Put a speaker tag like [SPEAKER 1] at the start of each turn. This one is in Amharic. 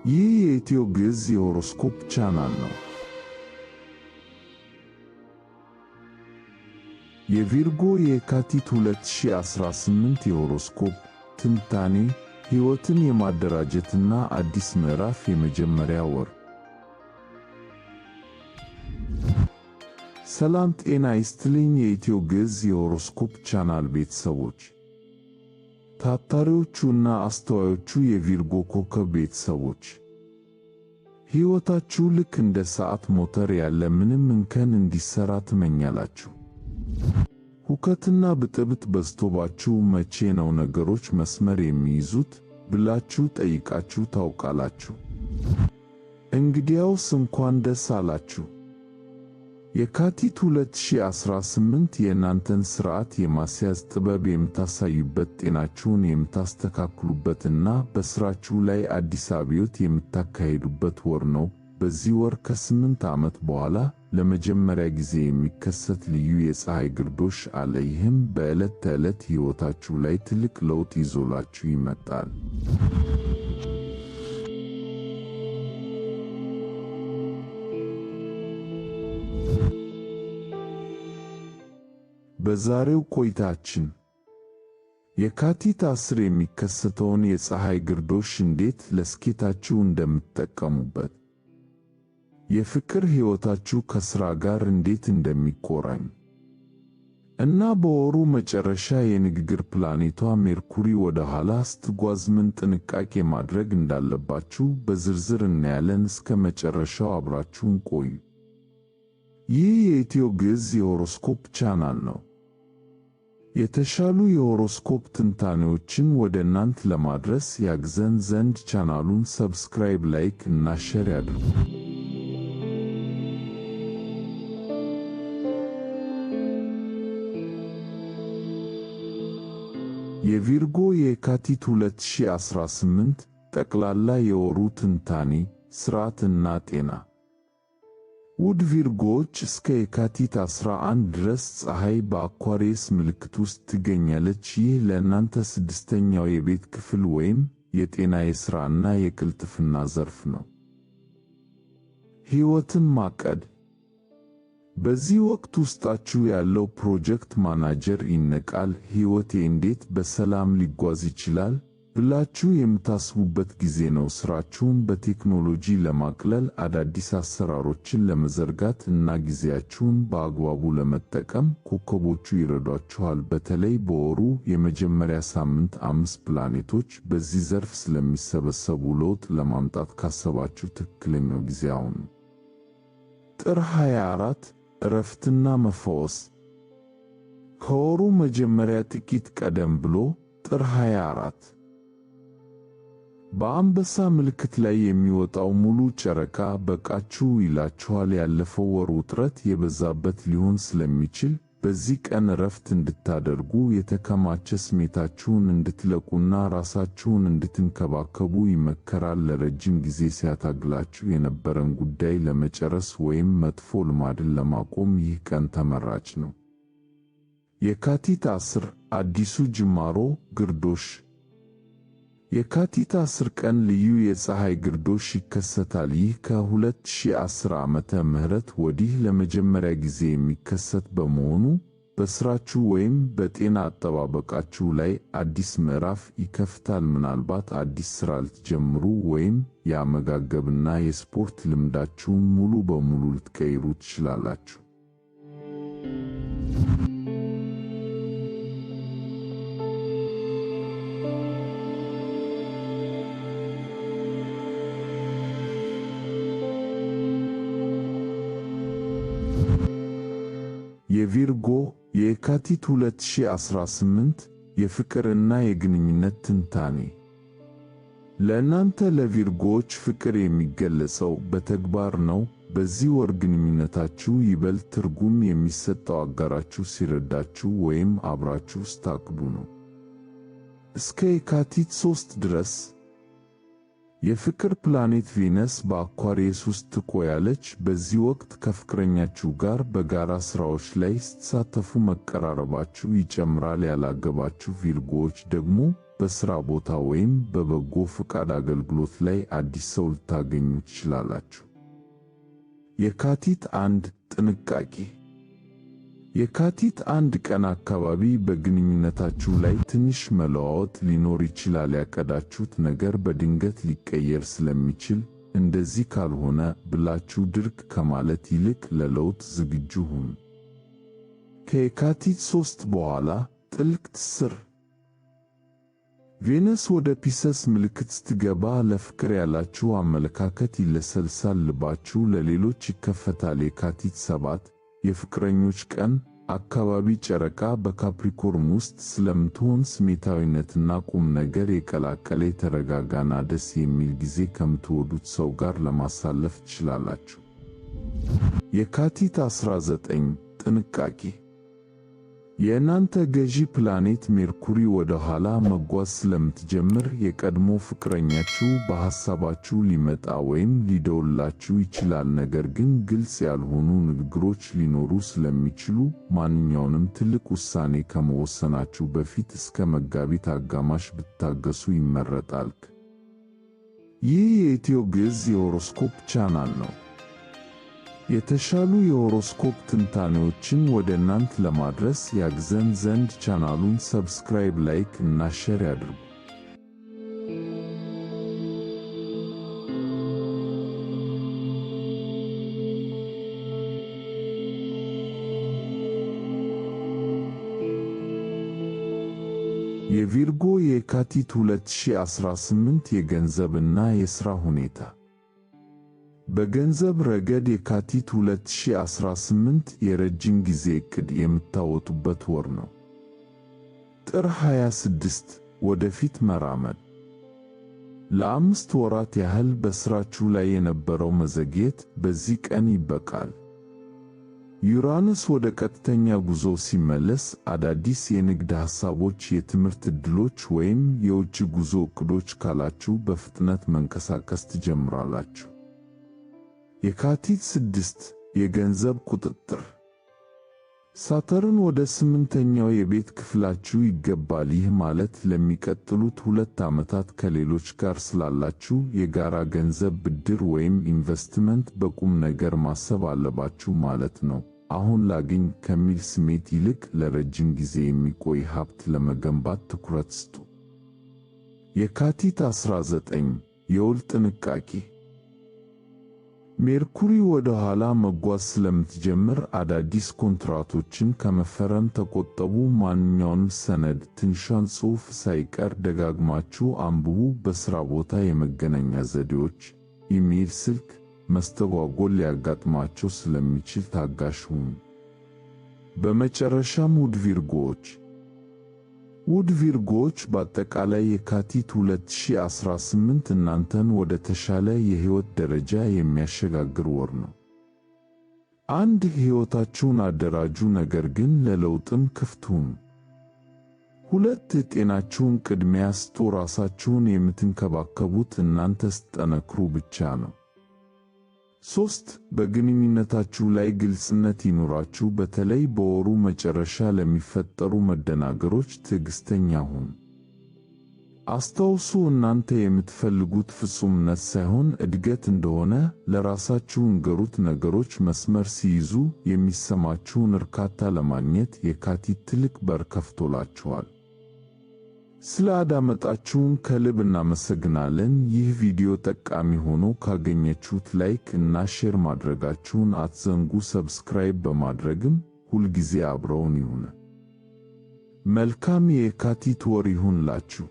[SPEAKER 1] ይህ የኢትዮ ግዕዝ የሆሮስኮፕ ቻናል ነው። የቪርጎ የካቲት 2018 የሆሮስኮፕ ትንታኔ ሕይወትን የማደራጀትና አዲስ ምዕራፍ የመጀመሪያ ወር። ሰላም ጤና ይስጥልኝ የኢትዮ ግዕዝ የሆሮስኮፕ ቻናል ቤተሰቦች፣ ታታሪዎቹና አስተዋዮቹ የቪርጎ ኮከብ ቤተሰቦች፣ ሕይወታችሁ ልክ እንደ ሰዓት ሞተር ያለ ምንም እንከን እንዲሠራ ትመኛላችሁ። ሁከትና ብጥብጥ በዝቶባችሁ መቼ ነው ነገሮች መስመር የሚይዙት ብላችሁ ጠይቃችሁ ታውቃላችሁ? እንግዲያውስ እንኳን ደስ አላችሁ። የካቲት 2018 የእናንተን ሥርዓት የማስያዝ ጥበብ የምታሳዩበት፣ ጤናችሁን የምታስተካክሉበትና በሥራችሁ ላይ አዲስ አብዮት የምታካሂዱበት ወር ነው። በዚህ ወር ከ8 ዓመት በኋላ ለመጀመሪያ ጊዜ የሚከሰት ልዩ የፀሐይ ግርዶሽ አለ። ይህም በዕለት ተዕለት ሕይወታችሁ ላይ ትልቅ ለውጥ ይዞላችሁ ይመጣል። በዛሬው ቆይታችን የካቲት 10 የሚከሰተውን የፀሐይ ግርዶሽ እንዴት ለስኬታችሁ እንደምትጠቀሙበት፣ የፍቅር ሕይወታችሁ ከሥራ ጋር እንዴት እንደሚቆራኝ እና በወሩ መጨረሻ የንግግር ፕላኔቷ ሜርኩሪ ወደ ኋላ ስትጓዝ ምን ጥንቃቄ ማድረግ እንዳለባችሁ በዝርዝር እናያለን። እስከ መጨረሻው አብራችሁን ቆዩ። ይህ የኢትዮ ግዕዝ የሆሮስኮፕ ቻናል ነው። የተሻሉ የሆሮስኮፕ ትንታኔዎችን ወደ እናንተ ለማድረስ ያግዘን ዘንድ ቻናሉን ሰብስክራይብ፣ ላይክ እና ሼር ያድርጉ። የቪርጎ የካቲት 2018 ጠቅላላ የወሩ ትንታኔ፣ ሥርዓትና ጤና። ውድ ቪርጎዎች፣ እስከ የካቲት 11 ድረስ ፀሐይ በአኳሪየስ ምልክት ውስጥ ትገኛለች። ይህ ለእናንተ ስድስተኛው የቤት ክፍል ወይም የጤና፣ የሥራና የቅልጥፍና ዘርፍ ነው። ሕይወትን ማቀድ። በዚህ ወቅት ውስጣችሁ ያለው ፕሮጀክት ማናጀር ይነቃል። ሕይወቴ እንዴት በሰላም ሊጓዝ ይችላል ብላችሁ የምታስቡበት ጊዜ ነው። ሥራችሁን በቴክኖሎጂ ለማቅለል፣ አዳዲስ አሰራሮችን ለመዘርጋት እና ጊዜያችሁን በአግባቡ ለመጠቀም ኮከቦቹ ይረዷችኋል። በተለይ በወሩ የመጀመሪያ ሳምንት 5 ፕላኔቶች በዚህ ዘርፍ ስለሚሰበሰቡ ለውጥ ለማምጣት ካሰባችሁ ትክክለኛው ጊዜ አሁን ነው። ጥር 24 ዕረፍትና መፈወስ። ከወሩ መጀመሪያ ጥቂት ቀደም ብሎ ጥር 24 በአንበሳ ምልክት ላይ የሚወጣው ሙሉ ጨረቃ በቃችሁ ይላችኋል። ያለፈው ወር ውጥረት የበዛበት ሊሆን ስለሚችል በዚህ ቀን ዕረፍት እንድታደርጉ፣ የተከማቸ ስሜታችሁን እንድትለቁና ራሳችሁን እንድትንከባከቡ ይመከራል። ለረጅም ጊዜ ሲያታግላችሁ የነበረን ጉዳይ ለመጨረስ ወይም መጥፎ ልማድን ለማቆም ይህ ቀን ተመራጭ ነው። የካቲት 10 አዲሱ ጅማሮ ግርዶሽ። የካቲት 10 ቀን ልዩ የፀሐይ ግርዶሽ ይከሰታል። ይህ ከ2010 ዓመተ ምህረት ወዲህ ለመጀመሪያ ጊዜ የሚከሰት በመሆኑ በሥራችሁ ወይም በጤና አጠባበቃችሁ ላይ አዲስ ምዕራፍ ይከፍታል። ምናልባት አዲስ ሥራ ልትጀምሩ ወይም የአመጋገብና የስፖርት ልምዳችሁን ሙሉ በሙሉ ልትቀይሩ ትችላላችሁ። የቪርጎ የካቲት 2018 የፍቅርና የግንኙነት ትንታኔ። ለእናንተ ለቪርጎዎች ፍቅር የሚገለጸው በተግባር ነው። በዚህ ወር ግንኙነታችሁ ይበልጥ ትርጉም የሚሰጠው አጋራችሁ ሲረዳችሁ ወይም አብራችሁ ስታቅዱ ነው። እስከ የካቲት 3 ድረስ የፍቅር ፕላኔት ቬነስ በአኳሪየስ ውስጥ ትቆያለች። በዚህ ወቅት ከፍቅረኛችሁ ጋር በጋራ ሥራዎች ላይ ስትሳተፉ መቀራረባችሁ ይጨምራል። ያላገባችሁ ቪርጎዎች ደግሞ በሥራ ቦታ ወይም በበጎ ፈቃድ አገልግሎት ላይ አዲስ ሰው ልታገኙ ትችላላችሁ። የካቲት 1 ጥንቃቄ። የካቲት 1 ቀን አካባቢ በግንኙነታችሁ ላይ ትንሽ መለዋወጥ ሊኖር ይችላል። ያቀዳችሁት ነገር በድንገት ሊቀየር ስለሚችል እንደዚህ ካልሆነ ብላችሁ ድርቅ ከማለት ይልቅ ለለውጥ ዝግጁ ሁኑ። ከየካቲት 3 በኋላ ጥልቅ ትስስር። ቬነስ ወደ ፒሰስ ምልክት ስትገባ ለፍቅር ያላችሁ አመለካከት ይለሰልሳል፣ ልባችሁ ለሌሎች ይከፈታል። የካቲት 7 የፍቅረኞች ቀን አካባቢ ጨረቃ በካፕሪኮርን ውስጥ ስለምትሆን ስሜታዊነትና ቁም ነገር የቀላቀለ የተረጋጋና ደስ የሚል ጊዜ ከምትወዱት ሰው ጋር ለማሳለፍ ትችላላችሁ። የካቲት 19 ጥንቃቄ። የእናንተ ገዢ ፕላኔት ሜርኩሪ ወደ ኋላ መጓዝ ስለምትጀምር የቀድሞ ፍቅረኛችሁ በሐሳባችሁ ሊመጣ ወይም ሊደውልላችሁ ይችላል። ነገር ግን ግልጽ ያልሆኑ ንግግሮች ሊኖሩ ስለሚችሉ ማንኛውንም ትልቅ ውሳኔ ከመወሰናችሁ በፊት እስከ መጋቢት አጋማሽ ብትታገሱ ይመረጣል። ይህ የኢትዮ ግዕዝ የሆሮስኮፕ ቻናል ነው። የተሻሉ የሆሮስኮፕ ትንታኔዎችን ወደ እናንተ ለማድረስ ያግዘን ዘንድ ቻናሉን ሰብስክራይብ፣ ላይክ እና ሼር ያድርጉ። የቪርጎ የካቲት 2018 የገንዘብና የሥራ ሁኔታ። በገንዘብ ረገድ የካቲት 2018 የረጅም ጊዜ ዕቅድ የምታወጡበት ወር ነው። ጥር 26 ወደፊት መራመድ። ለ5 ወራት ያህል በሥራችሁ ላይ የነበረው መዘግየት በዚህ ቀን ይበቃል። ዩራኖስ ወደ ቀጥተኛ ጉዞ ሲመለስ አዳዲስ የንግድ ሐሳቦች፣ የትምህርት ዕድሎች ወይም የውጭ ጉዞ ዕቅዶች ካላችሁ በፍጥነት መንቀሳቀስ ትጀምራላችሁ። የካቲት 6 የገንዘብ ቁጥጥር። ሳተርን ወደ 8ኛው የቤት ክፍላችሁ ይገባል። ይህ ማለት ለሚቀጥሉት 2 ዓመታት ከሌሎች ጋር ስላላችሁ የጋራ ገንዘብ ብድር ወይም ኢንቨስትመንት በቁም ነገር ማሰብ አለባችሁ ማለት ነው። አሁን ላግኝ ከሚል ስሜት ይልቅ ለረጅም ጊዜ የሚቆይ ሀብት ለመገንባት ትኩረት ስጡ። የካቲት 19 የውል ጥንቃቄ። ሜርኩሪ ወደ ኋላ መጓዝ ስለምትጀምር አዳዲስ ኮንትራቶችን ከመፈረም ተቆጠቡ። ማንኛውንም ሰነድ፣ ትንሿን ጽሑፍ ሳይቀር ደጋግማችሁ አንብቡ። በሥራ ቦታ የመገናኛ ዘዴዎች፣ ኢሜል፣ ስልክ መስተጓጎል ሊያጋጥማቸው ስለሚችል ታጋሽ ሁኑ። በመጨረሻም ውድ ቪርጎዎች በአጠቃላይ የካቲት 2018 እናንተን ወደ ተሻለ የሕይወት ደረጃ የሚያሸጋግር ወር ነው። ሕይወታችሁን አደራጁ፣ ነገር ግን ለለውጥም ክፍት ሁኑ። 2 ጤናችሁን ቅድሚያ ስጡ። ራሳችሁን የምትንከባከቡት እናንተ ስትጠነክሩ ብቻ ነው። 3 በግንኙነታችሁ ላይ ግልጽነት ይኑራችሁ። በተለይ በወሩ መጨረሻ ለሚፈጠሩ መደናገሮች ትዕግስተኛ ሁኑ። አስታውሱ፣ እናንተ የምትፈልጉት ፍጹምነት ሳይሆን እድገት እንደሆነ ለራሳችሁ ንገሩት። ነገሮች መስመር ሲይዙ የሚሰማችሁን እርካታ ለማግኘት የካቲት ትልቅ በር ከፍቶላችኋል። ስለ አዳመጣችሁን ከልብ እናመሰግናለን። ይህ ቪዲዮ ጠቃሚ ሆኖ ካገኘችሁት ላይክ እና ሼር ማድረጋችሁን አትዘንጉ። ሰብስክራይብ በማድረግም ሁልጊዜ አብረውን ይሁን። መልካም የካቲት ወር ይሁንላችሁ።